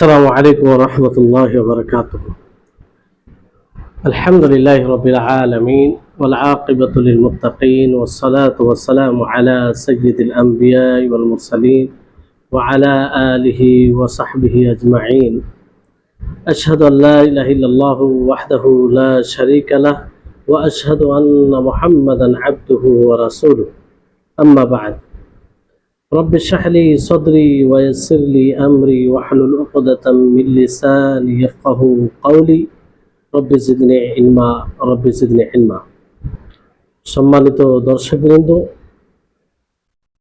السلام عليكم ورحمة الله وبركاته. الحمد لله رب العالمين والعاقبة للمتقين والصلاة والسلام على سيد الأنبياء والمرسلين وعلى آله وصحبه أجمعين. أشهد أن لا إله إلا الله وحده لا شريك له وأشهد أن محمدا عبده ورسوله. أما بعد، رب اشرح لي صدري ويسر لي أمري واحلل عقدة من لساني يفقهوا قولي رب زدني علما رب زدني علما. সম্মানিত দর্শকবৃন্দ,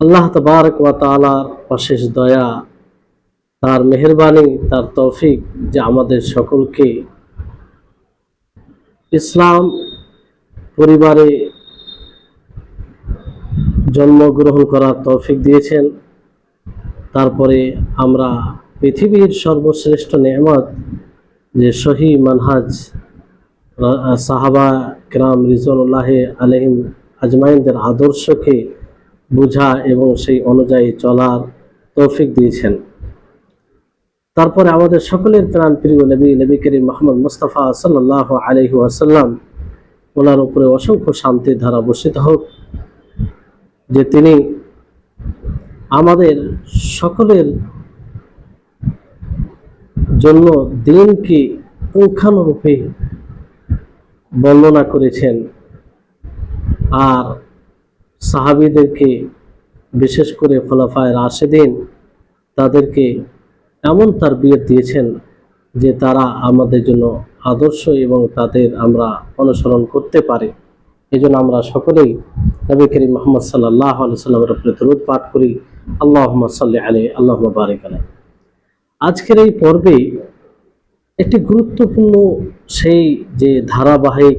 আল্লাহ তাবারক ওয়া তাআলার অশেষ দয়া, তার মেহেরবানি, তার তৌফিক যে আমাদের সকলকে ইসলাম পরিবারে জন্মগ্রহণ করার তৌফিক দিয়েছেন। তারপরে আমরা পৃথিবীর সর্বশ্রেষ্ঠ নেয়ামত যে সহি মানহাজ সাহাবা কিরাম রিজওয়ানুল্লাহ আলাইহিম আজমাইনদের আদর্শকে বোঝা এবং সেই অনুযায়ী চলার তৌফিক দিয়েছেন। তারপরে আমাদের সকলের প্রাণ প্রিয় নবী করিম মুহাম্মদ মুস্তাফা সাল্লাল্লাহু আলাইহি ওয়াসাল্লাম, ওনার উপরে অসংখ্য শান্তির ধারা বর্ষিত হোক, যে তিনি আমাদের সকলের জন্য দিনকে পুঙ্খানুরূপে বর্ণনা করেছেন, আর সাহাবীদেরকে বিশেষ করে খোলাফায়ে রাশেদিন তাদেরকে এমন তারবিয়ত দিয়েছেন যে তারা আমাদের জন্য আদর্শ এবং তাদের আমরা অনুসরণ করতে পারি। এই জন্য আমরা সকলেই নবী করিম মুহাম্মদ সাল্লাল্লাহু আলাইহি ওয়াসাল্লামের উপরে দরুদ পাঠ করি, আল্লাহুম্মা সাল্লি আলাইহি আল্লাহুম্মা বারিক আলাইহি। আজকের এই পর্বে একটি গুরুত্বপূর্ণ সেই যে ধারাবাহিক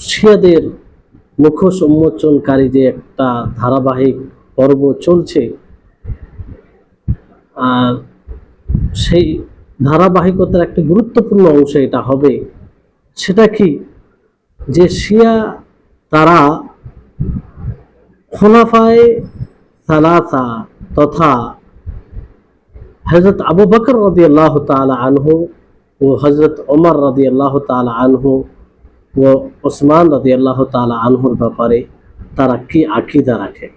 শিয়াদের মুখোশ উন্মোচনকারী যে একটা ধারাবাহিক পর্ব চলছে, সেই ধারাবাহিকতার একটা গুরুত্বপূর্ণ অংশ এটা হবে। সেটা কি, যে শিয়া তারা খুলাফায়ে সালাসা তথা হযরত আবু বকর রাদিয়াল্লাহু তাআলা আনহু ও হযরত ওমর রাদিয়াল্লাহু তাআলা আনহু ও ওসমান রাদিয়াল্লাহু তাআলা আনহুর ব্যাপারে তারা কি আকীদা রাখে।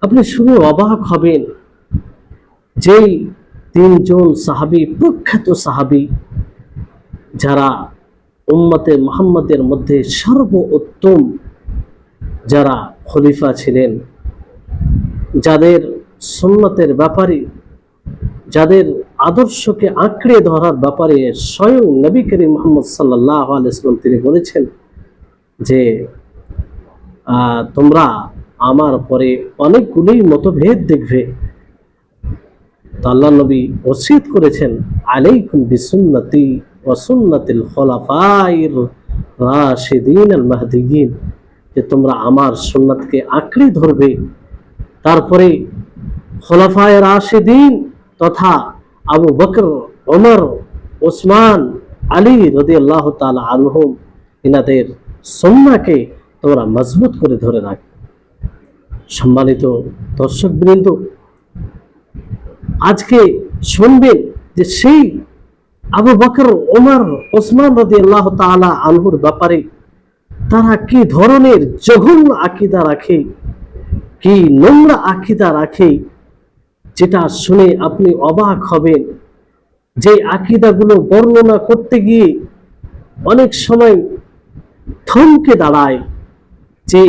আপনি শুনে অবাক হবেন, যেই তিনজন সাহাবী, প্রখ্যাত সাহাবী, যারা উম্মতে মুহাম্মাদের মধ্যে সর্বোত্তম যারা খলিফা ছিলেন, যাদের সুন্নতের ব্যাপারে, যাদের আদর্শকে আঁকড়ে ধরার ব্যাপারে স্বয়ং নবী করিম মুহাম্মদ সাল্লাল্লাহু আলাইহি ওয়াসাল্লাম তিনি বলেছেন যে তোমরা আমার পরে অনেকগুলোই মতভেদ দেখবে। তো আল্লাহ নবী ওসিয়ত করেছেন, আলাইকুম বিসুন্নতি ওয়া সুন্নাতিল খুলাফাইর রাশিদিন আল মাহদিয়িন, যে তোমরা আমার সুন্নাতকে আঁকড়ে ধরবে, তারপরে খুলাফায়ে রাশিদিন তথা আবু বকর, ওমর, ওসমান, আলী রাদিয়াল্লাহু তাআলা আনহুম, ইনাদের সুন্নাহকে তোমরা মজবুত করে ধরে রাখবে। সম্মানিত দর্শকবৃন্দ, আজকে শুনবেন যে সেই আবু বকর, ওমর, ওসমান রাদিয়াল্লাহু তাআলা আনহুর ব্যাপারে তারা কি ধরনের জঘন্য আকীদা রাখে, কি নোংরা আকীদা রাখে, যেটা শুনে আপনি অবাক হবেন। যে আকীদাগুলো বর্ণনা করতে গিয়ে অনেক সময় থমকে দাঁড়ায়, যে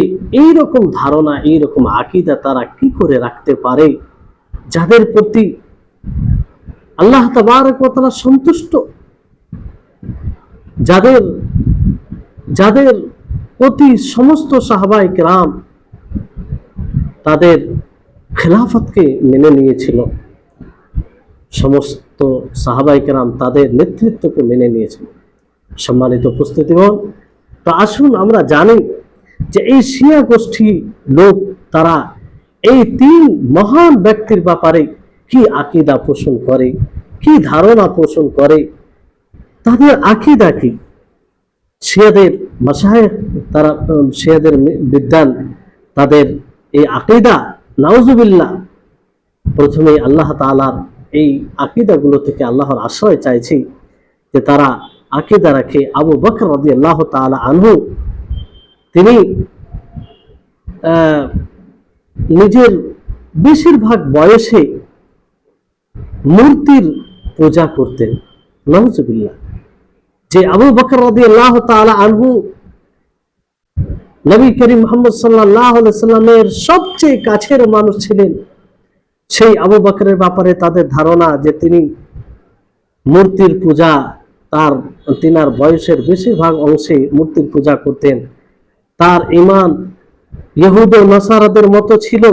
এইরকম ধারণা, এইরকম আকীদা তারা কি করে রাখতে পারে, যাদের প্রতি আল্লাহ তাবারক ওয়া তাআলা সন্তুষ্ট, যাদের প্রতি সমস্ত সাহাবায়ে কেরাম তাদের খেলাফতকে মেনে নিয়েছিল, সমস্ত সাহাবায়ে কেরাম তাদের নেতৃত্বকে মেনে নিয়েছিল। সম্মানিত উপস্থিতিগণ, তো আসুন আমরা জানি যে এই শিয়া গোষ্ঠী লোক তারা এই তিন মহান ব্যক্তির ব্যাপারে কি আকীদা পোষণ করে, কি ধারণা পোষণ করে, তাদের আকীদা কি। শিয়াদের মাশায়েখ, তারা শিয়াদের বিদ্বান, তাদের এই আকীদা নাউজুবিল্লাহ প্রথমে আল্লাহ তাআলার এই আকীদাগুলো থেকে আল্লাহর আশ্রয় চাইছি যে তারা আকীদা রাখে আবু বকর রাদিয়াল্লাহু তাআলা আনহু তিনি নিজের বেশিরভাগ বয়সে মূর্তির পূজা করতেন। নাউজুবিল্লাহ। যে আবু বকর রাদিয়াল্লাহু তাআলা আনহু নবী করিম মুহাম্মদ সাল্লাল্লাহু আলাইহি সাল্লামের সবচেয়ে কাছের মানুষ ছিলেন, সেই আবু বকরের ব্যাপারে তাদের ধারণা যে তিনি মূর্তির পূজা, তিনার বয়সের বেশিরভাগ অংশে মূর্তির পূজা করতেন। তার ঈমান ইহুদ ও নাসারাদের মতো ছিল।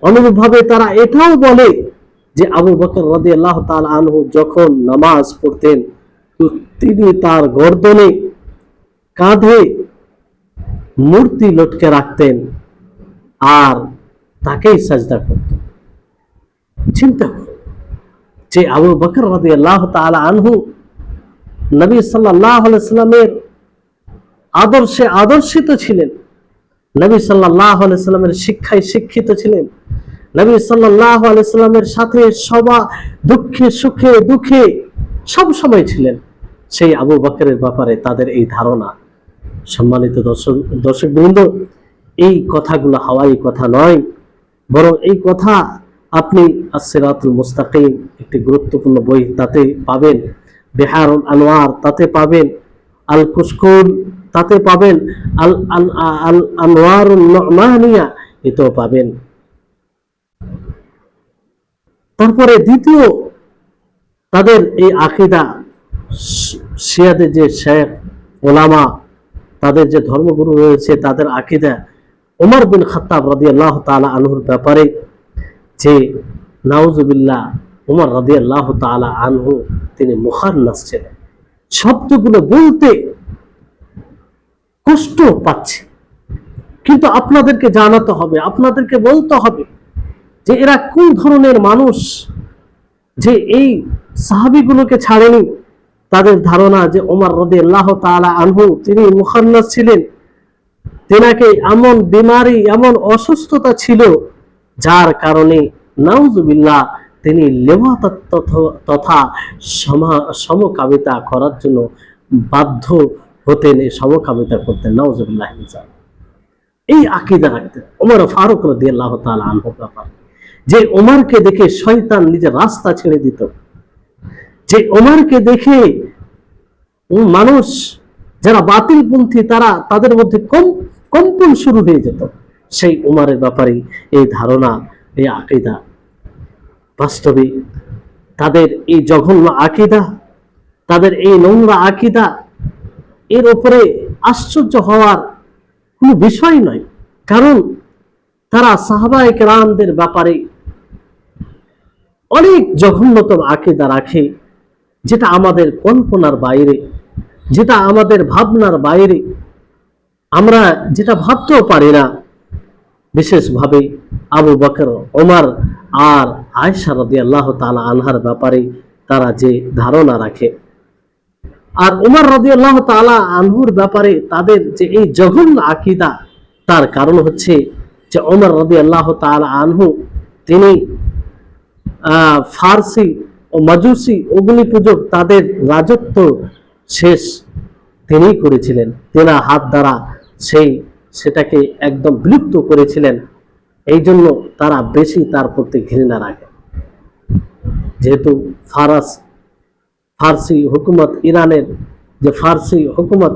অনুরূপভাবে তারা এটাও বলে যে আবু বকর রাদিয়াল্লাহু তাআলা আনহু যখন নামাজ পড়তেন তিনি তার গর্দনে কাঁধে মূর্তি লটকে রাখতেন আর তাকেই সাজদা করতেন। চিন্তা করুন যে আবু বকর রাদিয়াল্লাহু তাআলা আনহু নবী সাল্লাল্লাহু আলাইহি সাল্লামের আদর্শে আদর্শিত ছিলেন, নবী সাল্লাল্লাহু আলাইহি সাল্লামের শিক্ষায় শিক্ষিত ছিলেন, নবী সাল্লাল্লাহু আলাইহি সাল্লামের সাথে সবা দুঃখে সুখে দুঃখে সব সময় ছিলেন। সেই আবু বকরের ব্যাপারে তাদের এই ধারণা। সম্মানিত দর্শকবৃন্দ, এই কথাগুলো হাওয়াই কথা নয়, বরং এই কথা আপনি আস-সিরাতুল মুস্তাকিম একটি গুরুত্বপূর্ণ বই তাতে পাবেন, বিহারুল আনোয়ার তাতে পাবেন, আল কুশকুল তাতে পাবেন, আল আনওয়ারুন নু'মানিয়া এতেও পাবেন। তারপরে দ্বিতীয় তাদের এই আকীদা, শিয়াদের যে শেখ ওলামা তাদের যে ধর্মগুরু রয়েছে তাদের আকীদা ওমর বিন খাত্তাব রাদিয়াল্লাহু তাআলা আনহুর ব্যাপারে যে নাউজুবিল্লাহ ওমর রাদিয়াল্লাহু তাআলা আনহু তিনি মুখান্নাস ছিলেন, শব্দগুলো বলতে কষ্ট পাচ্ছে। কিন্তু আপনাদেরকে জানাতে হবে, আপনাদেরকে বলতে হবে যে এরা কোন ধরনের মানুষ যে এই সাহাবীগুলোকে ছাড়েনি। তাদের ধারণা যে ওমর রাদিয়াল্লাহু তাআলা আনহু তিনি মুখান্নাস ছিলেন, তেনাকে এমন বিমারি এমন অসুস্থতা ছিল যার কারণে নাউজুবিল্লাহ তিনি লেওয়াত তথা সমকামিতা করার জন্য বাধ্য হতেন, এই সমকামিতা করতেন। নাউজুবিল্লাহ। এই আকীদা রাখতেন ওমর ফারুক রাদিয়াল্লাহু তাআলা আনহু ব্যাপার, যে ওমরকে দেখে শয়তান নিজের রাস্তা ছেড়ে দিত, যে ওমরকে দেখে মানুষ যারা বাতিলপন্থী তাদের মধ্যে কম্পন শুরু হয়ে যেত। সেই ওমরের ব্যাপারে এই ধারণা, এই আকীদা। বাস্তবে তাদের এই জঘন্য আকীদা, তাদের এই নোংরা আকীদা, এর উপরে আশ্চর্য হওয়ার কোনো বিষয় নয়। কারণ তারা সাহাবায়ে কেরামদের ব্যাপারে অনেক জঘন্যতম আকীদা রাখে, যেটা আমাদের কল্পনার বাইরে, যেটা আমাদের ভাবনার বাইরে, আমরা যেটা ভাবতেও পারি না। বিশেষভাবে আবু বকর, ওমর আর আয়েশা রাদিয়াল্লাহু তাআলা আনহার ব্যাপারে তারা যে ধারণা রাখে, আর ওমর রাদিয়াল্লাহু তাআলা আনহুর ব্যাপারে তাদের যে এই জঘন্য আকীদা, তার কারণ হচ্ছে যে ওমর রাদিয়াল্লাহু তাআলা আনহু তিনি ফার্সি ও মাজুসি অগ্নি পূজক তাদের রাজত্ব শেষ তিনিই করেছিলেন, তেনার হাত দ্বারা সেটাকে একদম বিলুপ্ত করেছিলেন। এই জন্য তারা বেশি তার প্রতি ঘৃণা রাখে। যেহেতু ফার্সি হুকুমত, ইরানের যে ফার্সি হুকুমত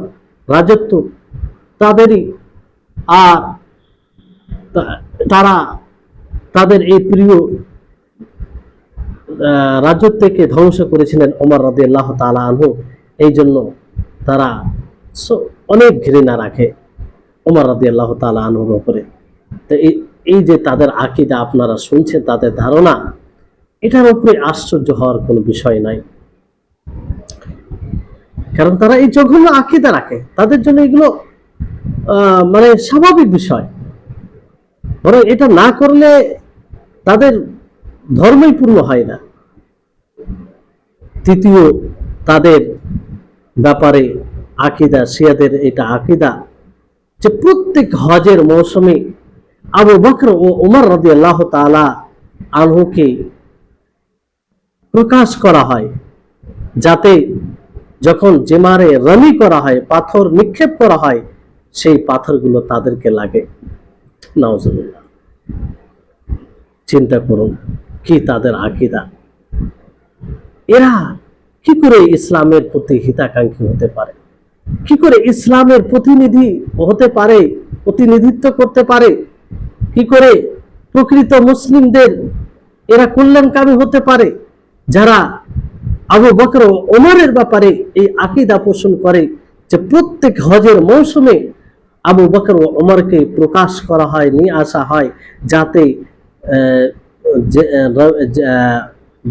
রাজত্ব তাদেরই, আর তারা তাদের এই প্রিয় রাজত্বকে ধ্বংস করেছিলেন ওমর রাদিয়াল্লাহু তাআলা আনহু। এই জন্য তারা অনেক ঘৃণা রাখে ওমর রাদিয়াল্লাহু তাআলা আনহুর উপরে। তো এই যে তাদের আকীদা আপনারা শুনছেন, তাদের ধারণা, এটার উপরে আশ্চর্য হওয়ার কোনো বিষয় নাই। কারণ তারা এই জঘন্য আকীদা রাখে, তাদের জন্য এগুলো মানে স্বাভাবিক বিষয়। বরং এটা না করলে তাদের ধর্মই পূর্ণ হয় না। তৃতীয় তাদের ব্যাপারে আকীদা, শিয়াদের এটা আকীদা যে প্রত্যেক হজের মৌসুমে আবু বকর ও ওমর রাদিয়াল্লাহু তাআলা আনহুকে প্রকাশ করা হয়, যাতে যখন জিমারে রমি করা হয়, পাথর নিক্ষেপ করা হয়, সেই পাথরগুলো তাদেরকে লাগে। নাউজুবিল্লাহ। চিন্তা করুন কি তাদের আকীদা। এরা কি করে ইসলামের প্রতি হিতাকাঙ্ক্ষী হতে পারে, কি করে ইসলামের প্রতিনিধি হতে পারে, প্রতিনিধিত্ব করতে পারে, কি করে প্রকৃত মুসলিমদের এরা কল্যাণকামী হতে পারে, যারা আবু বকর ও ওমরের ব্যাপারে এই আকীদা পোষণ করে যে প্রত্যেক হজের মৌসুমে আবু বকর ও ওমরকে প্রকাশ করা হয়, নিয়ে আসা হয়, যাতে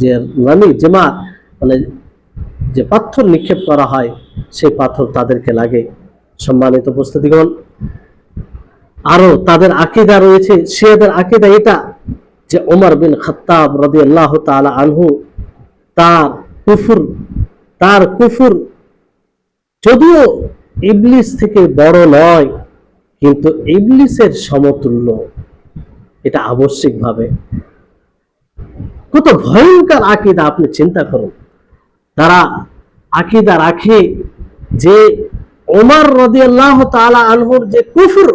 যে রামি জিমা মানে যে পাথর নিক্ষেপ করা হয় সেই পাথর তাদেরকে লাগে। সম্মানিত উপস্থিতিগণ, আরো তাদের আকীদা রয়েছে, শিয়াদের আকীদা এটা যে ওমর বিন খাত্তাব রাদিয়াল্লাহু তাআলা আনহু তার কুফর যদিও ইবলিস থেকে বড় নয়, কিন্তু ইবলিসের সমতুল্য। এটা আবশ্যিকভাবে কত ভয়ঙ্কর আকীদা আপনি চিন্তা করুন। তারা আকীদা রাখে যে ওমর রাদিয়াল্লাহু তাআলা আনহুর যে কুফর,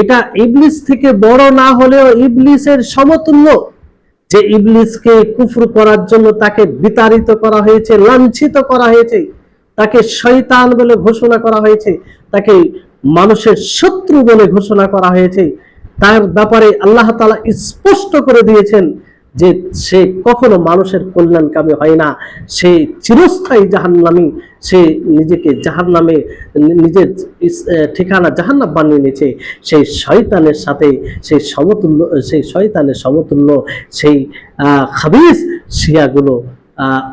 এটা ইবলিস থেকে বড় না হলেও ইবলিসের সমতুল্য। যে ইবলিসকে কুফর করার জন্য তাকে বিতাড়িত করা হয়েছে, লাঞ্ছিত করা হয়েছে, তাকে শয়তান বলে ঘোষণা করা হয়েছে, তাকে মানুষের শত্রু বলে ঘোষণা করা হয়েছে, তার ব্যাপারে আল্লাহ তাআলা স্পষ্ট করে দিয়েছেন যে সে কখনো মানুষের কল্যাণকামী হয় না, সে চিরস্থায়ী জাহান্নামী, সে নিজেকে জাহান্নামে নিজের ঠিকানা জাহান্নাম বানিয়ে নিয়েছে। সেই শয়তানের সাথে সেই সমতুল্য, সেই শয়তানের সমতুল্য সেই খাবিস শিয়াগুলো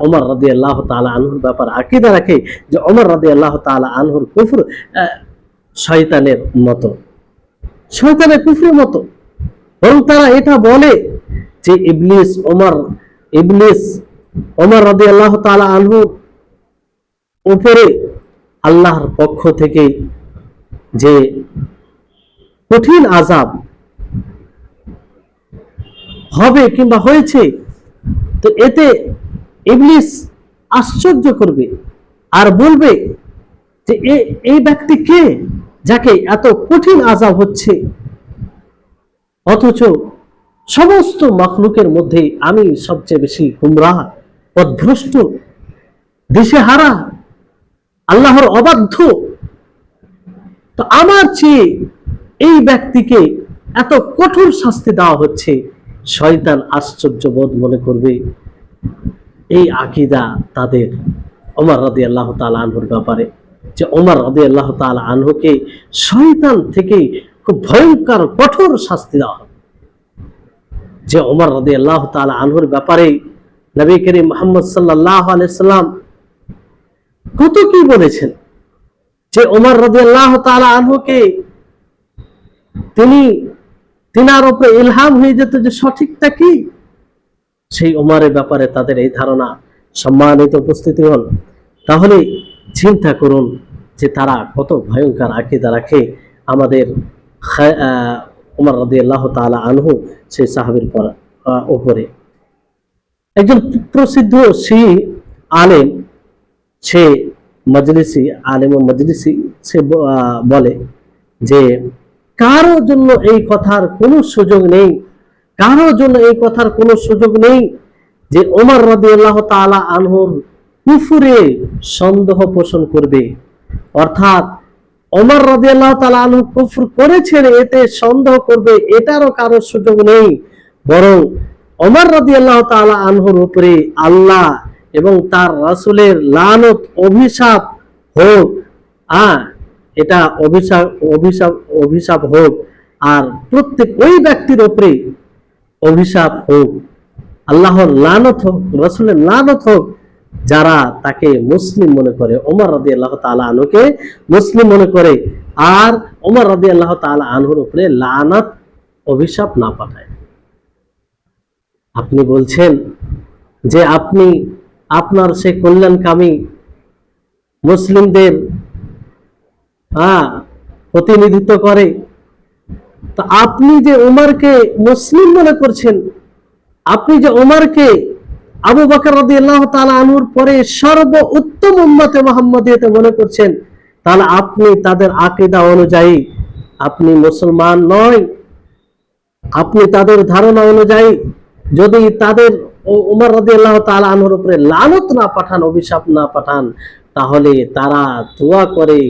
ওমর রাদিয়াল্লাহু তাআলা আনহুর ব্যাপার আকীদা রাখে যে ওমর রাদিয়াল্লাহু তাআলা আনহুর কুফর শয়তানের মতো, শয়তানের কুফরের মতো। এবং তারা এটা বলে যে ইবলিস ওমর রাদিয়াল্লাহু তাআলা আনহুর উপরে আল্লাহর পক্ষ থেকে যে কঠিন আযাব হবে কিংবা হয়েছে, তো এতে ইবলিস আশ্চর্য করবে আর বলবে যে এই ব্যক্তি কে, যাকে এত কঠিন আযাব হচ্ছে, অথচ সমস্ত মাখলুকের মধ্যে আমি সবচেয়ে বেশি গুমরাহ, পথভ্রষ্ট, দিশেহারা, আল্লাহর অবাধ্য, তো আমার চেয়ে এই ব্যক্তিকে এত কঠোর শাস্তি দেওয়া হচ্ছে। শয়তান আশ্চর্য বোধ মনে করবে। এই আকীদা তাদের ওমর রাদিয়াল্লাহু তাআলা আনহুর ব্যাপারে, যে ওমর রাদিয়াল্লাহু তাআলা আনহুকে শয়তান থেকে খুব ভয়ঙ্কর কঠোর শাস্তি দেওয়া হবে। যে ওমর রাদিয়াল্লাহু তাআলা আনহুর ব্যাপারে নবী করিম মুহাম্মদ সাল্লাল্লাহু আলাইহি সাল্লাম কত কি বলেছেন, যে ওমর রাদিয়াল্লাহু তাআলা আনহুকে তিনার উপরে ইলহাম হয়ে যেত যে সঠিকটা কি, সেই ওমরের ব্যাপারে তাদের এই ধারণা। সম্মানিত উপস্থিতিগণ, তাহলে চিন্তা করুন যে তারা কত ভয়ঙ্কর আকীদা রাখে আমাদের ওমর রাদিয়াল্লাহু তাআলা আনহু সেই সাহাবীর উপরে। একজন প্রসিদ্ধ শিই আলেম, সে মজলিসি, সে বলে যে কারো জন্য এই কথার কোনো সুযোগ নেই, কারো জন্য এই কথার কোনো সুযোগ নেই যে ওমর রাদিয়াল্লাহু তাআলা আনহুর কুফরে সন্দেহ পোষণ করবে। অর্থাৎ ওমর রাদিয়াল্লাহু তাআলা আনহু কুফর করেছেন এতে সন্দেহ করবে, এটারও কারো সুযোগ নেই। বরং ওমর রাদিয়াল্লাহু তাআলা আনহুর উপরে আল্লাহ এবং তার রাসূলের লানত, অভিশাপ হোক, এটা অভিশাপ হোক, আর প্রত্যেক ওই ব্যক্তির উপরে অভিশাপ হোক, আল্লাহর লানত হোক, রাসূলের লানত হোক, যারা তাকে মুসলিম মনে করে, ওমর রাদিয়াল্লাহু তাআলা আনহুকে মুসলিম মনে করে, আর ওমর রাদিয়াল্লাহু তাআলা আনহুর উপরে লানত, অভিশাপ না পাঠায়। আপনি বলছেন যে আপনি আপনার সেই কল্যাণকামী মুসলিমদের প্রতিনিধিত্ব করে, তো আপনি যে উমরকে মুসলিম মনে করছেন, আপনি যে ওমরকে আবু বকর রাদিয়াল্লাহু তাআলা আনহুর পরে সর্বোত্তম উম্মতে মুহাম্মাদিয়াতে মনে করছেন, তাহলে আপনি তাদের আকীদা অনুযায়ী আপনি মুসলমান নয়। আপনি তাদের ধারণা অনুযায়ী যদি তাদের ওমর রাদিয়াল্লাহু তাআলা আনহুর উপরে লানত না পাঠান, অভিশাপ না পাঠান, তাহলে তারা দোয়া করে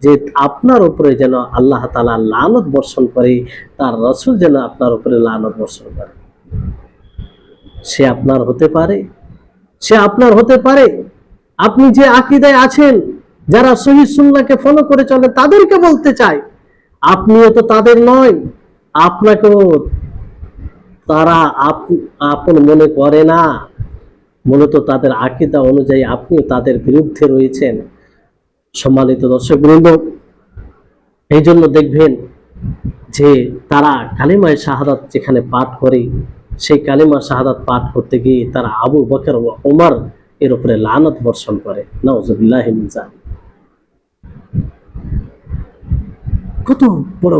যে আপনার উপরে যেন আল্লাহ তাআলা লানত বর্ষণ করে, তার রাসূল যেন আপনার উপরে লানত বর্ষণ করে। সে আপনার হতে পারে, সে আপনার হতে পারে। আপনি যে আকীদায় আছেন, যারা সহিহ সুন্নাহকে ফলো করে চলে, তাদেরকে বলতে চাই, আপনিও তো তাদের নয়। আপনাকেও তারা আপন মনে করে না। মূলত তাদের আকীদা অনুযায়ী আপনি তাদের বিরুদ্ধে রয়েছেন। সম্মানিত দর্শকবৃন্দ, এই জন্য দেখবেন যে তারা কালিমায়ে শাহাদাত যেখানে পাঠ করে, সেই কালিমা শাহাদাত পাঠ করতে গিয়ে তারা আবু বকর ও ওমর এর উপরে লানত বর্ষণ করে। নাউযুবিল্লাহি মিন যালিক। কত বড়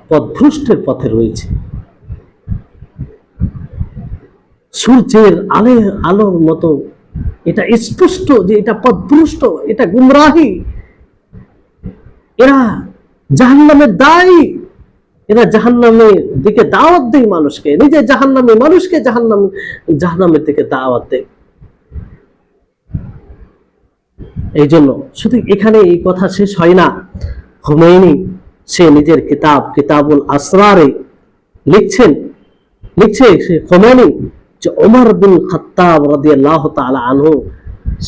পথভ্রষ্টের পথে রয়েছে। সূর্যের আলোর মতো এটা স্পষ্ট যে এটা পথভ্রষ্ট, এটা গুমরাহি। এরা জাহান্নামের দায়ী। এরা জাহান্নামের দিকে দাওয়াত দেয় মানুষকে, নিজে জাহান্নামী মানুষকে জাহান্নামের দিকে দাওয়াত দেয়। এই জন্য শুধু এখানে এই কথা শেষ হয় না। খুমেইনি সে নিজের কিতাবুল আসরারে লিখছে সে খুমেইনি যে ওমর বিন খাত্তাব রাদিয়াল্লাহু তাআলা আনহু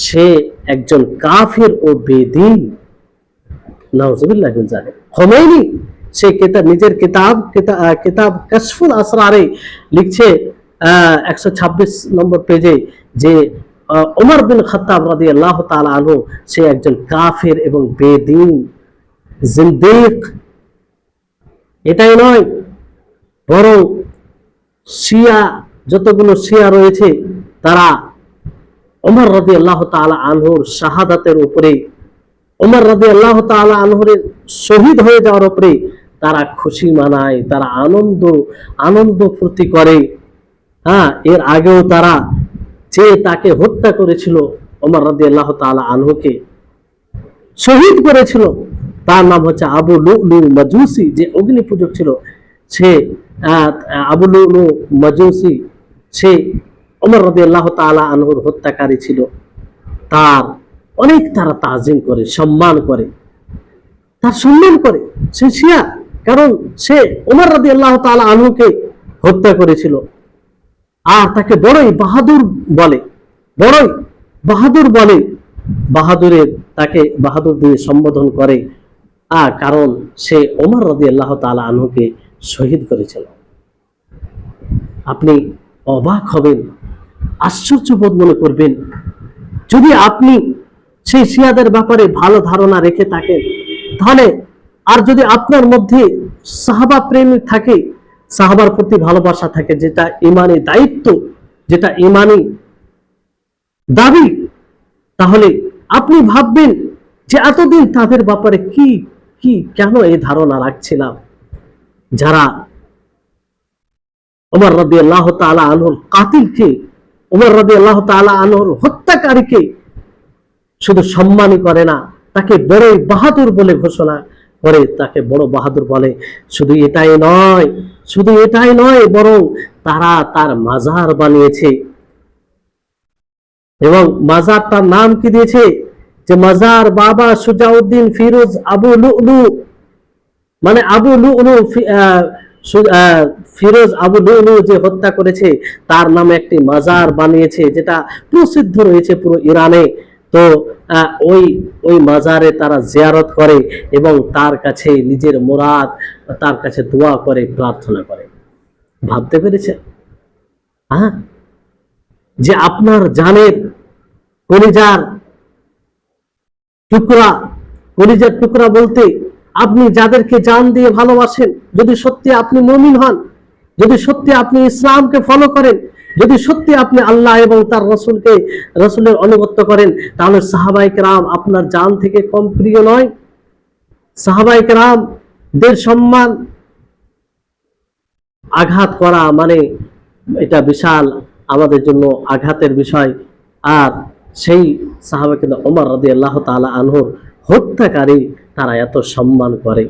সে একজন কাফির ও বেদীন। নাউযুবিল্লাহি মিন যালিক। খুমেইনি সে নিজের কিতাব কাশফুল আসরারে লিখছে 126 নম্বর পেজে যে ওমর বিন খাত্তাব রাদিয়াল্লাহু তাআলা আনহু সে একজন কাফির এবং বেদীন, জিন্দিক। এটাই নয়, বরং শিয়া যতগুলো শিয়া রয়েছে তারা ওমর রাদিয়াল্লাহু তাআলা আনহুর শাহাদাতের উপরে, ওমর রাদিয়াল্লাহু তাআলা আনহুর শহীদ হয়ে যাওয়ার উপরে তারা খুশি মানায়, তারা আনন্দ ফুর্তি করে। এর আগেও তারা যে তাকে হত্যা করেছিল, ওমর রাদিয়াল্লাহু তাআলা আনহুকে শহীদ করেছিল, তার নাম হচ্ছে আবু লুলু মাজুসি, যে অগ্নি পূজক ছিল। সে আবু লুলু মাজুসি সে ওমর রাদিয়াল্লাহু তাআলা আনহুর হত্যাকারী ছিল। তার অনেক তারা তাজিম করে, সম্মান করে, তার সম্মান করে। সে শিয়া, কারণ সে ওমর রাদিয়াল্লাহু তাআলা আনহুকে হত্যা করেছিল। আর তাকে বড়ই বাহাদুর বলে, তাকে বাহাদুর দিয়ে সম্বোধন করে, কারণ সে ওমর রাদিয়াল্লাহু তাআলা আনহুকে শহীদ করেছিল। আপনি অবাক হবেন, আশ্চর্যবোধ মনে করবেন যদি আপনি সেই শিয়াদের ব্যাপারে ভালো ধারণা রেখে থাকেন, তাহলে আর যদি আপনার মধ্যে সাহাবা প্রেম থাকে, সাহাবার প্রতি ভালোবাসা থাকে, যেটা ঈমানি দায়িত্ব, যেটা ঈমানি দাবি, তাহলে আপনি ভাববেন যে এতদিন তাদের ব্যাপারে কেন এই ধারণা রাখছিলাম। যারা ওমর রাদিয়াল্লাহু তাআলা আনহুর কাতিলকে, ওমর রাদিয়াল্লাহু তাআলা আনহুর হত্যাকারীকে শুধু সম্মানই করে না, তাকে বড়ই বাহাদুর বলে ঘোষণা করে, তাকে বড় বাহাদুর বলে। শুধু এটাই নয়, বরং তারা তার মাজার বানিয়েছে। এবং মাজারটার নাম কি দিয়েছে? যে মাজার বাবা সুজাউদ্দিন ফিরোজ আবু লুলু, মানে আবু লুলু, ফিরোজ আবু লুলু যে হত্যা করেছে তার নামে একটি মাজার বানিয়েছে, যেটা প্রসিদ্ধ রয়েছে পুরো ইরানে। তো ওই মাজারে তারা জিয়ারত করে এবং তার কাছে নিজের মুরাদ, তার কাছে দোয়া করে, প্রার্থনা করে। ভাবতে পেরেছেন? যে আপনার জানের কলিজার টুকরা বলতে আপনি যাদেরকে জান দিয়ে ভালোবাসেন, যদি সত্যি আপনি মুমিন হন, যদি সত্যি আপনি ইসলামকে ফলো করেন, যদি সত্যি আপনি আল্লাহ এবং তার রাসূলের অনুগত্য করেন, তাহলে সাহাবায়ে কেরাম আপনার জান থেকে কম প্রিয় নয়। সাহাবায়ে কেরামদের সম্মান আঘাত করা মানে এটা বিশাল আমাদের জন্য আঘাতের বিষয়। আর সেই সাহাবা কিন্তু ওমর রাদিয়াল্লাহু তাআলা আনহুর হত্যাকারী তারা এত সম্মান করে,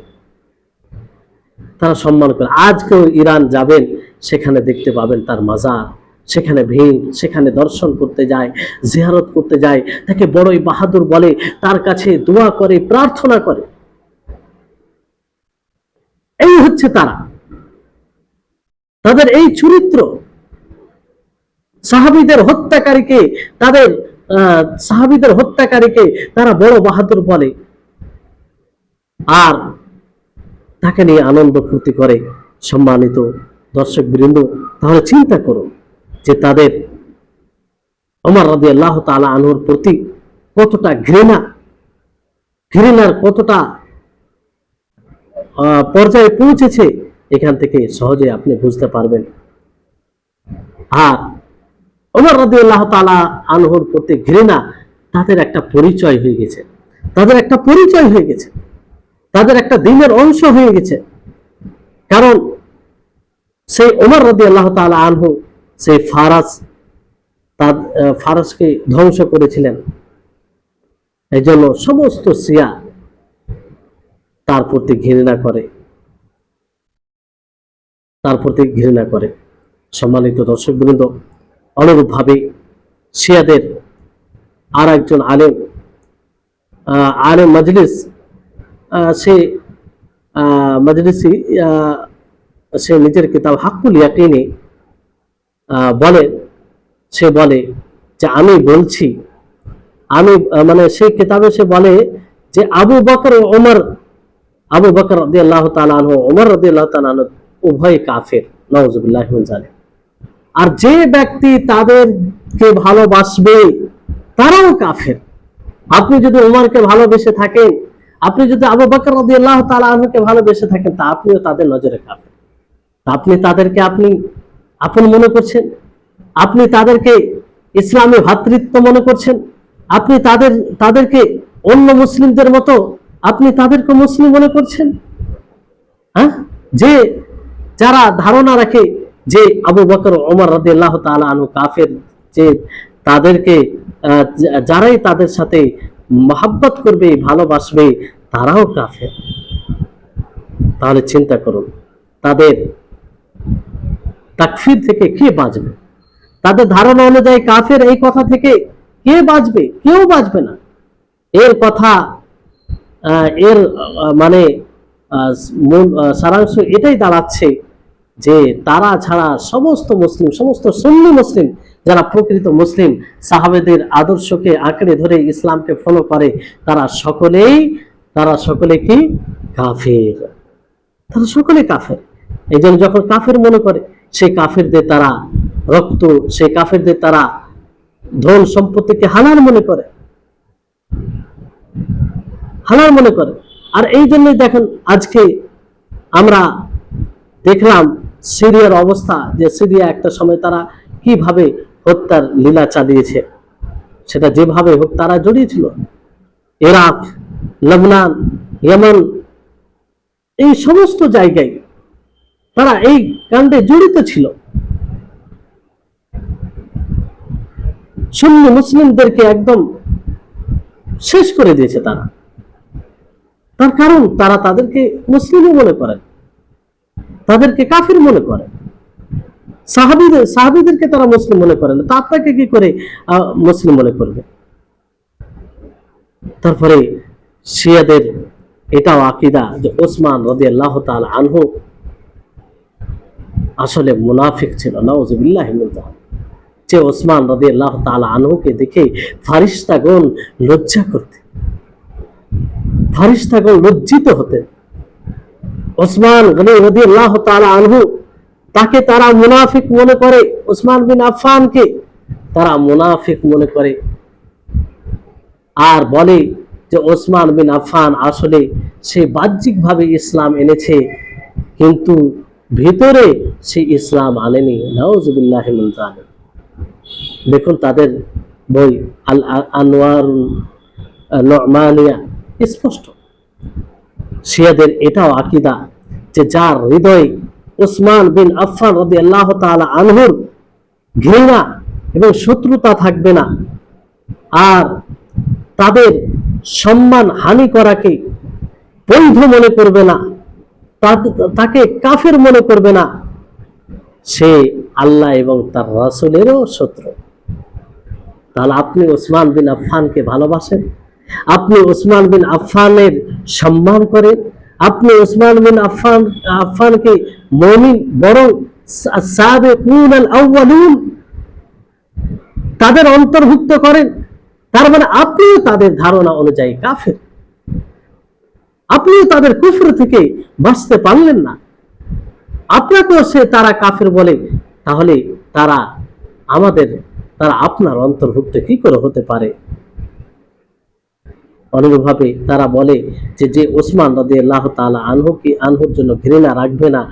তারা সম্মান করে। আজকেও ইরান যাবেন, সেখানে দেখতে পাবেন তার মাজার, সেখানে ভিড়, সেখানে দর্শন করতে যায়, জিয়ারত করতে যায়, তাকে বড়ই বাহাদুর বলে, তার কাছে দোয়া করে, প্রার্থনা করে। এই হচ্ছে তারা, তাদের এই চরিত্র। সাহাবীদের হত্যাকারীকে তাদের সাহাবীদের হত্যাকারীকে তারা বড় বাহাদুর বলে আর তাকে নিয়ে আনন্দ ফুর্তি করে। সম্মানিত দর্শক বৃন্দ, তাহলে চিন্তা করুন যে তাদের ওমর রাদিয়াল্লাহু তাআলা আনহুর প্রতি কতটা ঘৃণার কতটা পর্যায়ে পৌঁছেছে, এখান থেকে সহজে আপনি বুঝতে পারবেন। আর ওমর রাদিয়াল্লাহু তাআলা আনহুর প্রতি ঘৃণা তাদের একটা পরিচয় হয়ে গেছে, তাদের একটা পরিচয় হয়ে গেছে, তাদের একটা দিনের অংশ হয়ে গেছে। কারণ সেই ওমর রাদিয়াল্লাহু তাআলা আনহু সেই ফারসকে ধ্বংস করেছিলেন। এই জন্য সমস্ত শিয়া তার প্রতি ঘৃণা করে। সম্মানিত দর্শকবৃন্দ, অনুরূপভাবে শিয়াদের আর একজন আলেম মজলিস, সে মজলিসি, সে নিজের কিতাব হাক্কুল ইয়াকিনে সে বলে যে আমি বলছি, মানে সেই কিতাবে সে বলে যে আবু বকর রাদিয়াল্লাহু তাআলা আনহু, ওমর রাদিয়াল্লাহু তাআলা আনহু উভয় কাফের, নাউযুবিল্লাহি মিন যালিক। আর যে ব্যক্তি তাদেরকে ভালোবাসবে তারাও কাফের। আপনি যদি ওমরকে ভালোবেসে থাকেন, আপনি যদি আবু বকর রাদিয়াল্লাহু তাআলা আনহুকে ভালোবেসে থাকেন, তা আপনিও তাদের নজরে কাফের। আপনি তাদেরকে আপন মনে করছেন, আপনি তাদেরকে ইসলামী ভ্রাতৃত্ব মনে করছেন, আপনি তাদেরকে অন্য মুসলিমদের মতো আপনি তাদেরকে মুসলিম মনে করছেন। হ্যাঁ, যে যারা ধারণা রাখে যে আবু বকর ওমর রাদিয়াল্লাহু তাআলা আনহু কাফের, যে তাদেরকে যারাই তাদের সাথে মহব্বত করবে, ভালোবাসবে, তারাও কাফের। তাহলে চিন্তা করুন, তাদের তাকফির থেকে কে বাঁচবে? তাদের ধারণা অনুযায়ী কাফের এই কথা থেকে কে বাঁচবে? কেউ বাঁচবে না। এর কথা, এর মানে মূল সারাংশ এটাই দাঁড়াচ্ছে যে তারা ছাড়া সমস্ত মুসলিম, সমস্ত সুন্নি মুসলিম, যারা প্রকৃত মুসলিম, সাহাবেদের আদর্শকে আঁকড়ে ধরে ইসলামকে ফলো করে, তারা সকলে কি কাফের, তারা সকলে কাফের। এই জন্য যখন কাফের মনে করে, সেই কাফেরদের তারা রক্ত, সেই কাফেরদের তারা ধন সম্পত্তিকে হালাল মনে করে। আর এই জন্যই দেখেন আজকে আমরা দেখলাম সিরিয়ার অবস্থা, যে সিরিয়া একটা সময় তারা কিভাবে হত্যার লীলা চালিয়েছে, সেটা যেভাবে হোক তারা জড়িয়েছিল। ইরাক, লেবানন, ইয়েমেন, এই সমস্ত জায়গায় তারা এই কাণ্ডে জড়িত ছিল। সুন্নি মুসলিমদেরকে একদম শেষ করে দিয়েছে তারা। তার কারণ তারা তাদেরকে মুসলিমই মনে করেন, তাদেরকে কাফির মনে করে। সাহাবীদেরকে তারা মুসলিম মনে করে না, তা আপনাকে কি করে মুসলিম মনে করবে? তারপরে শিয়াদের এটাও আকীদা যে ওসমান রাদিয়াল্লাহু তাআলা আনহু আসলে মুনাফিক ছিল, নাউযুবিল্লাহি মিন যালিক। যে ওসমান রাদিয়াল্লাহু তাআলা আনহুকে দেখে ফারিস্তাগণ লজ্জা করতেন, ফারিস্তাগণ লজ্জিত হতেন। ওসমান গনি রাদিয়াল্লাহু তাআলা আনহু, তাকে তারা মুনাফিক মনে করে, ওসমান বিন আফফানকে তারা মুনাফিক মনে করে, আর বলে যে ওসমান বিন আফফান আসলে সে বাহ্যিকভাবে ইসলাম এনেছে, কিন্তু ভিতরে সে ইসলাম আনেনি, নাউযুবিল্লাহি মিন যালিক। দেখুন তাদের বই আল আনওয়ার নু'মানিয়া স্পষ্ট। শিয়াদের এটাও আকীদা যে যার হৃদয় উসমান বিন আফফান রাদিয়াল্লাহু তাআলা আনহুর ঘৃণা এবং শত্রুতা থাকবে না, আর তাদের সম্মান হানি করাকে বৈধ মনে করবে না, তাকে কাফের মনে করবে না, সে আল্লাহ এবং তার রাসূলেরও শত্রু। তাহলে আপনি ওসমান বিন আফফানকে ভালোবাসেন, আপনি ওসমান বিন আফফানের সম্মান করেন, আপনি ওসমান বিন আফফানকে মুমিন বরং সাবিকুন আল আউয়ালুন তাদের অন্তর্ভুক্ত করেন, তার মানে আপনিও তাদের ধারণা অনুযায়ী কাফের, আপনিও তাদের কুফর থেকে বাঁচতে পারলেন না, আপনাকেও তারা কাফের বলে, তাহলে তারা আপনার অন্তর্ভুক্ত কি করে হতে পারে? অনুরূপভাবে তারা বলে যে ওসমান রাদিয়াল্লাহু তাআলা আনহুর জন্য ঘৃণা রাখবে না,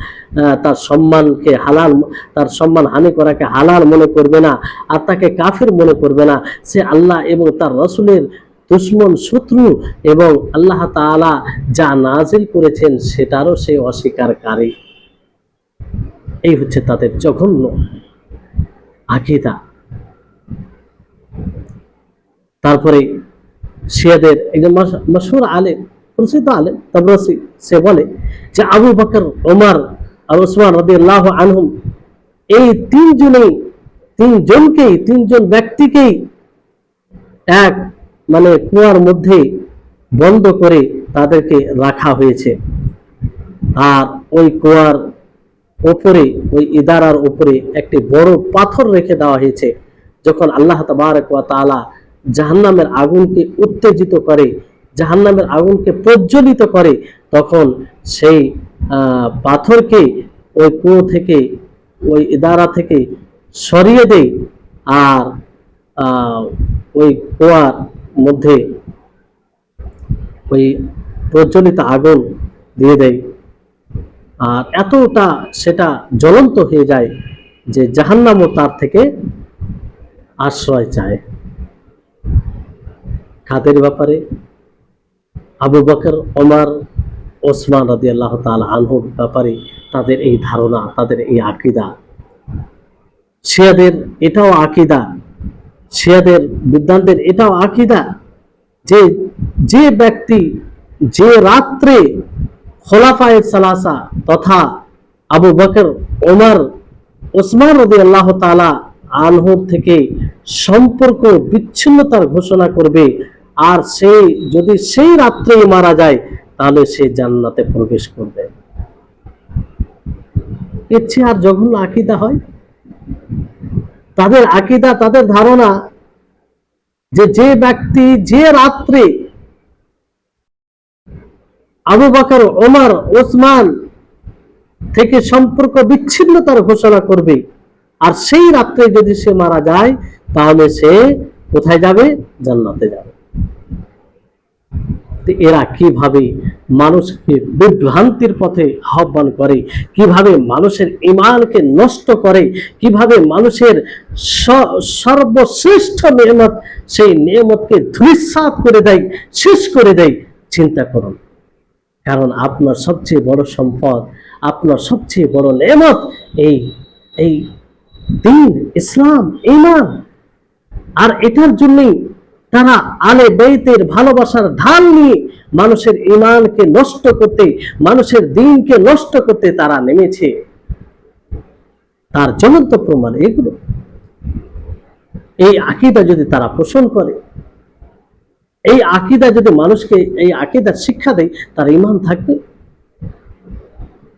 তার সম্মান হানি করাকে হালাল মনে করবে না, আর তাকে কাফের মনে করবে না, সে আল্লাহ এবং তার রাসূলের দুশমন, শত্রু, এবং আল্লাহ তাআলা যা নাজিল করেছেন সেটারও সে অস্বীকারী। এই হচ্ছে তাদের জঘন্য আকীদা। তারপরে শিয়াদের একজন মাশহুর আলেম, প্রসিদ্ধ আলেম তাবরাসি, সে বলে যে আবু বকর, ওমর আর ওসমান রাদিয়াল্লাহু আনহুম এই তিনজন ব্যক্তিকেই এক কুয়ার মধ্যে বন্ধ করে তাদেরকে রাখা হয়েছে, আর ওই কুয়ার উপরে, ওই ইদারার উপরে একটি বড় পাথর রেখে দেওয়া হয়েছে। যখন আল্লাহ তাবারক ওয়া তাআলা জাহান্নামের আগুনকে উত্তেজিত করে, জাহান্নামের আগুনকে প্রজ্বলিত করে, তখন সেই পাথরকে ওই কুয়ো থেকে, ওই ইদারা থেকে সরিয়ে দেয়, আর ওই কুয়ার মধ্যে ওই প্রজ্বলিত আগুন দিয়ে দেয়, আর এতটা সেটা জ্বলন্ত হয়ে যায় যে জাহান্নামও তার থেকে আশ্রয় চায়। কাদের ব্যাপারে? আবু বকর, ওমর, ওসমান রাদিয়াল্লাহু তাআলা আনহুর ব্যাপারে তাদের এই ধারণা, তাদের এই আকীদা। শিয়াদের এটাও আকীদা, শিয়াদের বিদ্বানদের এটাও আকীদা যে ব্যক্তি যে রাত্রে খোলাফায়ে সালাসা তথা আবু বকর, ওমর, ওসমান রাদিয়াল্লাহু তাআলা আনহুর থেকে সম্পর্ক বিচ্ছিন্নতার ঘোষণা করবে, আর যদি সেই রাত্রেই মারা যায়, তাহলে সে জান্নাতে প্রবেশ করবে। এর চেয়ে আর জঘন্য আকীদা হয়? তাদের আকীদা, তাদের ধারণা যে ব্যক্তি যে রাত্রে আবু বকর, ওমর, ওসমান থেকে সম্পর্ক বিচ্ছিন্নতার ঘোষণা করবে, আর সেই রাত্রে যদি সে মারা যায়, তাহলে সে কোথায় যাবে? জান্নাতে যাবে। এরা কিভাবে মানুষকে বিভ্রান্তির পথে আহ্বান করে, কিভাবে মানুষের ঈমানকে নষ্ট করে, কিভাবে মানুষের সর্বশ্রেষ্ঠ নেয়ামত, সেই নেয়ামতকে ধূলিসাৎ করে দেয়, শেষ করে দেয়। চিন্তা করুন, কারণ আপনার সবচেয়ে বড় সম্পদ, আপনার সবচেয়ে বড় নেয়ামত এই দ্বীন, ইসলাম, ঈমান, আর এটার জন্যই তারা আলে বেইতের ভালোবাসার ঢাল নিয়ে মানুষের ঈমানকে নষ্ট করতে, মানুষের দ্বীনকে নষ্ট করতে তারা নেমেছে। তার জ্বলন্ত প্রমাণ এগুলো। এই আকীদা যদি তারা পোষণ করে, এই আকীদা যদি মানুষকে এই আকীদার শিক্ষা দেয়, তার ঈমান থাকবে,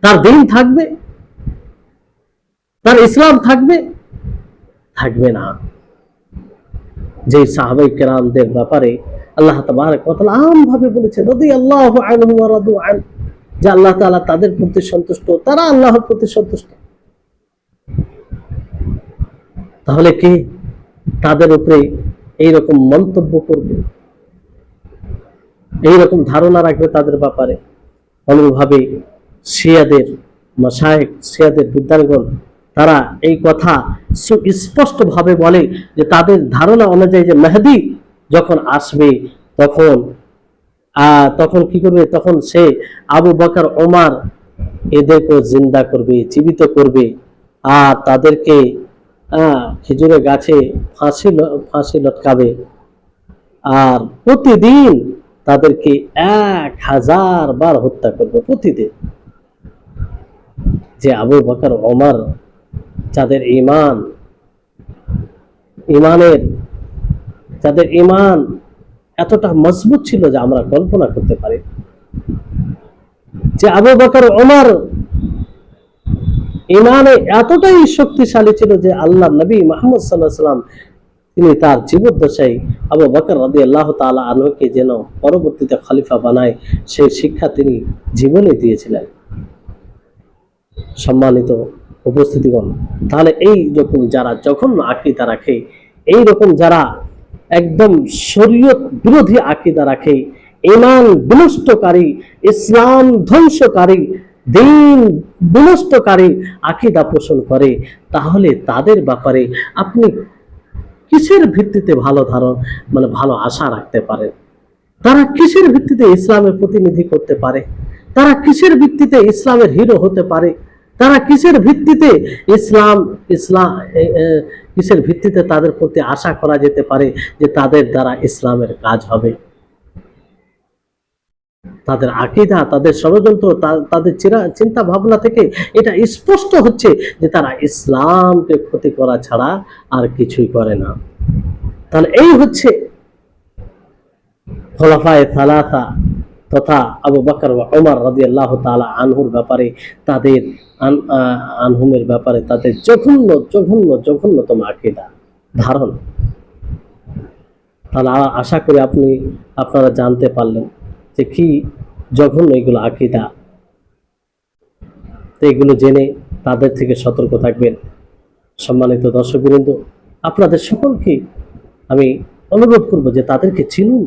তার দ্বীন থাকবে, তার ইসলাম থাকবে? থাকবে না। যে সাহাবায়ে কেরামদের ব্যাপারে আল্লাহ তাবারক ওয়া তাআলা আমভাবে বলেছেন, রাদিয়াল্লাহু আনহু ওয়া রাদু আন, যে আল্লাহ তাআলা তাদের প্রতি সন্তুষ্ট, তারা আল্লাহর প্রতি সন্তুষ্ট। তাহলে কে তাদের উপরে এইরকম মন্তব্য করবে, এইরকম ধারণা রাখবে তাদের ব্যাপারে? অনুরূপভাবে শিয়াদের মাশায়েখ, শিয়াদের বিদ্বানগণ, তারা এই কথা সুস্পষ্ট ভাবে বলে যে তাদের ধারণা অনুযায়ী যে মেহেদী যখন আসবে, তখন কি করবে? তখন সে আবু বকর, ওমর, এদেরকেও জিন্দা করবে, জীবিত করবে, আর তাদেরকে খেজুরের গাছে ফাঁসি লটকাবে, আর প্রতিদিন তাদেরকে 1000 বার হত্যা করবে প্রতিদিন। যে আবু বকর ওমর, যাদের ইমান এতটা মজবুত ছিল যে আমরা কল্পনা করতে পারি, যে আবু বকর ওমর ইমানে এতটাই শক্তিশালী ছিল যে আল্লাহ নবী মুহাম্মদ সাল্লাল্লাহু আলাইহি ওয়াসাল্লাম তিনি তার জীবদ্দশায় আবু বকর রাদিয়াল্লাহু তাআলা আনহুকে যেন পরবর্তীতে খলিফা বানায় সেই শিক্ষা তিনি জীবনে দিয়েছিলেন। সম্মানিত উপস্থিতিগণ, তাহলে এই রকম যারা জঘন্য আকীদা রাখে, এই রকম যারা একদম শরীয়ত বিরোধী আকীদা রাখে, ঈমান বিনষ্টকারী, ইসলাম ধ্বংসকারী, দ্বীন বিনষ্টকারী আকীদা পোষণ করে, তাহলে তাদের ব্যাপারে আপনি কিসের ভিত্তিতে ভালো আশা রাখতে পারেন? তারা কিসের ভিত্তিতে ইসলামের প্রতিনিধি করতে পারে? তারা কিসের ভিত্তিতে ইসলামের হিরো হতে পারে? তারা কিসের ভিত্তিতে কিসের ভিত্তিতে তাদের প্রতি আশা করা যেতে পারে যে তাদের দ্বারা ইসলামের কাজ হবে? তাদের আকীদা, তাদের ষড়যন্ত্র, তাদের চিন্তা ভাবনা থেকে এটা স্পষ্ট হচ্ছে যে তারা ইসলামকে ক্ষতি করা ছাড়া আর কিছুই করে না। তাহলে এই হচ্ছে খোলাফায়ে সালাসা তথা আবু বকর ওয়া ওমর রাদিয়াল্লাহু তাআলা আনহুর ব্যাপারে, তাদের আনহুমের ব্যাপারে তাদের জঘন্যতম আকীদা ধারণ। তাহলে আশা করি আপনারা জানতে পারলেন যে কি জঘন্য এগুলো আকীদা। তো এগুলো জেনে তাদের থেকে সতর্ক থাকবেন। সম্মানিত দর্শকবৃন্দ, আপনাদের সকলকে আমি অনুরোধ করব যে তাদেরকে চিনুন,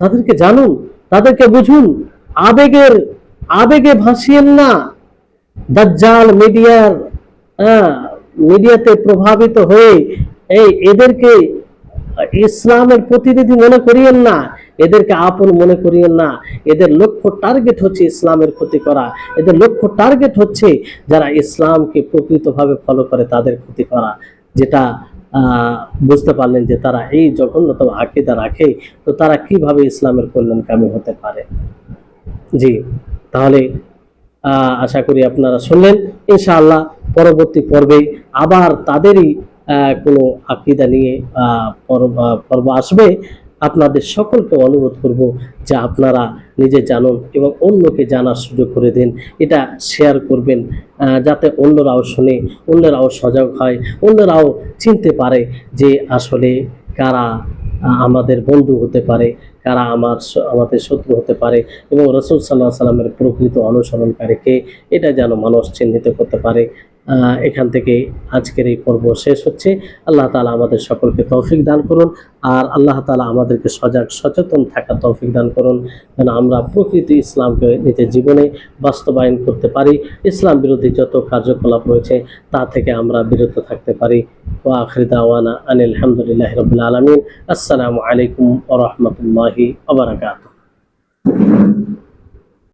তাদেরকে জানুন, তাদেরকে বুঝুন। আবেগে ভাসিয়েন না। দাজ্জাল মিডিয়াতে প্রভাবিত হয়ে এদেরকে ইসলামের প্রতিনিধি মনে করিয়েন না, এদেরকে আপন মনে করিয়েন না। এদের লক্ষ্য টার্গেট হচ্ছে ইসলামের ক্ষতি করা। এদের লক্ষ্য টার্গেট হচ্ছে যারা ইসলামকে প্রকৃতভাবে ফলো করে তাদের ক্ষতি করা। যেটা বুঝতে পারলেন যে তারা এই জঘন্যতম আকীদা রাখে, তো তারা কিভাবে ইসলামের কল্যাণকামী হতে পারে? জি, তাহলে আশা করি আপনারা শুনলেন। ইনশাআল্লাহ পরবর্তী পর্বে আবার তাদেরই কোনো আকীদা নিয়ে পর্ব আসবে। আপনাদের সকলকে অনুরোধ করব যে আপনারা নিজে জানুন এবং অন্যকে জানার সুযোগ করে দিন। এটা শেয়ার করবেন যাতে অন্যরাও শুনে, অন্যরাও সজাগ হয়, অন্যরাও চিনতে পারে যে আসলে কারা আমাদের বন্ধু হতে পারে, কারা আমাদের শত্রু হতে পারে, এবং রাসূল সাল্লাল্লাহু আলাইহি ওয়াসাল্লামের প্রকৃত অনুসরণকারীকে এটা যেন মানুষ চিহ্নিত করতে পারে। এখান থেকে আজকের এই পর্ব শেষ হচ্ছে। আল্লাহ তাআলা আমাদের সকলকে তৌফিক দান করুন, আর আল্লাহ তাআলা আমাদেরকে সচেতন থাকার তৌফিক দান করুন যেন আমরা প্রকৃত ইসলামকে নিজের জীবনে বাস্তবায়ন করতে পারি। ইসলাম বিরোধী যত কার্যকলাপ রয়েছে তা থেকে আমরা বিরত থাকতে পারি। ওয়া আখিরু দাওয়ানা আনিল হামদুলিল্লাহি রাব্বিল আলামিন। আসসালামু আলাইকুম ওয়া রাহমাতুল্লাহি ওয়া বারাকাতুহু।